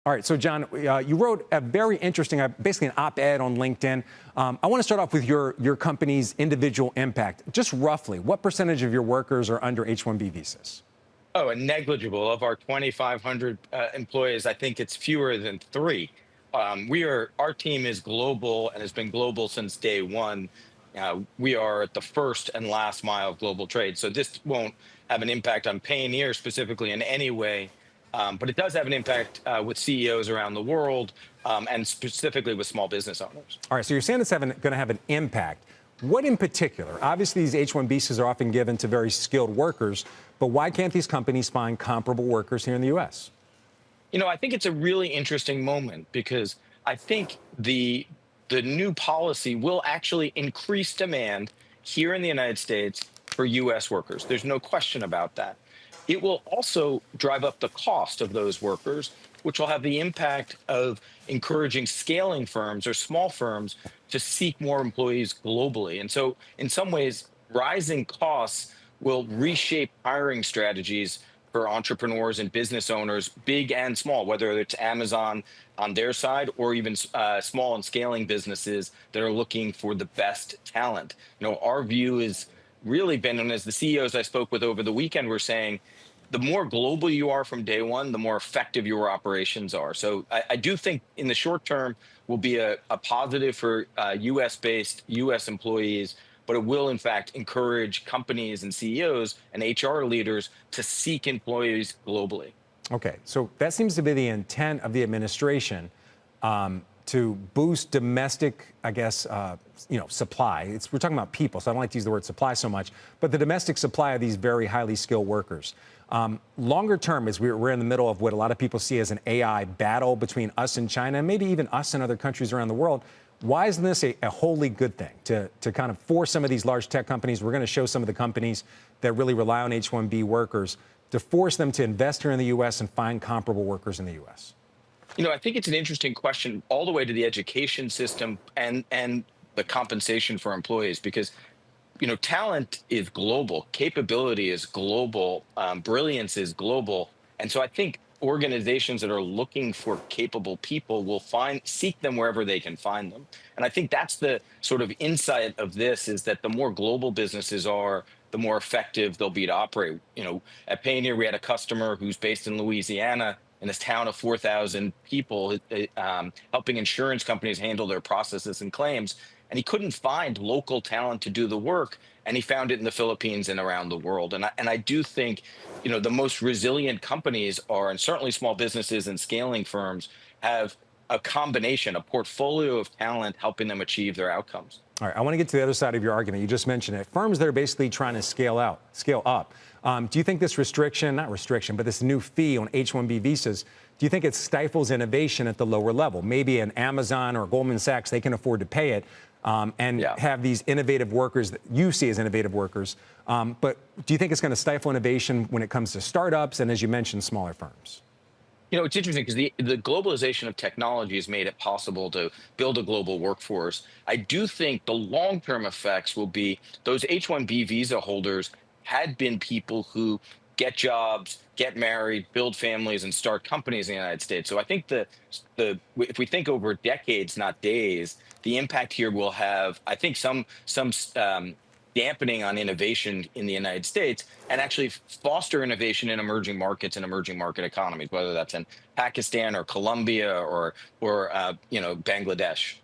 All right, so John, you wrote a very interesting, basically an op-ed on LinkedIn. I want to start off with your company's individual impact. Just roughly, what percentage of your workers are under H-1B visas? Oh, and negligible. Of our 2,500 employees, I think it's fewer than three. Our team is global and has been global since day one. We are at the first and last mile of global trade. So this won't have an impact on Payoneer specifically in any way, but it does have an impact with CEOs around the world, and specifically with small business owners. All right, so you're saying it's going to have an impact. What in particular? Obviously, these H-1B visas are often given to very skilled workers, but why can't these companies find comparable workers here in the U.S.? I think it's a really interesting moment because I think the new policy will actually increase demand here in the United States for U.S. workers. There's no question about that. It will also drive up the cost of those workers, which will have the impact of encouraging scaling firms or small firms to seek more employees globally. And so, in some ways, rising costs will reshape hiring strategies for entrepreneurs and business owners, big and small, whether it's Amazon on their side or even small and scaling businesses that are looking for the best talent. Our view is really been, and as the CEOs I spoke with over the weekend were saying, the more global you are from day one, the more effective your operations are. So I do think in the short term will be a positive for US-based US employees, but it will in fact encourage companies and CEOs and HR leaders to seek employees globally. Okay, so that seems to be the intent of the administration, to boost domestic, I guess, supply. We're talking about people, so I don't like to use the word supply so much, but the domestic supply of these very highly skilled workers. Longer term, as we're in the middle of what a lot of people see as an AI battle between us and China, and maybe even us and other countries around the world, why isn't this a wholly good thing to kind of force some of these large tech companies? We're going to show some of the companies that really rely on H-1B workers to force them to invest here in the U.S. and find comparable workers in the U.S. I think it's an interesting question all the way to the education system and the compensation for employees because talent is global, capability is global, brilliance is global, and so I think organizations that are looking for capable people will seek them wherever they can find them. And I think that's the sort of insight of this is that the more global businesses are, the more effective they'll be to operate. At Payoneer, we had a customer who's based in Louisiana in this town of 4,000 people, helping insurance companies handle their processes and claims. And he couldn't find local talent to do the work, and he found it in the Philippines and around the world. And I do think, the most resilient companies are, and certainly small businesses and scaling firms have a combination, a portfolio of talent helping them achieve their outcomes. All right, I want to get to the other side of your argument. You just mentioned it. Firms that are basically trying to scale up. Do you think this not restriction, but this new fee on H-1B visas, do you think it stifles innovation at the lower level? Maybe an Amazon or Goldman Sachs, they can afford to pay it have these innovative workers that you see as innovative workers. But do you think it's going to stifle innovation when it comes to startups and, as you mentioned, smaller firms? It's interesting because the globalization of technology has made it possible to build a global workforce. I do think the long-term effects will be those H-1B visa holders had been people who get jobs, get married, build families, and start companies in the United States. So I think if we think over decades, not days, the impact here will have, I think, some dampening on innovation in the United States and actually foster innovation in emerging markets and emerging market economies, whether that's in Pakistan or Colombia or Bangladesh.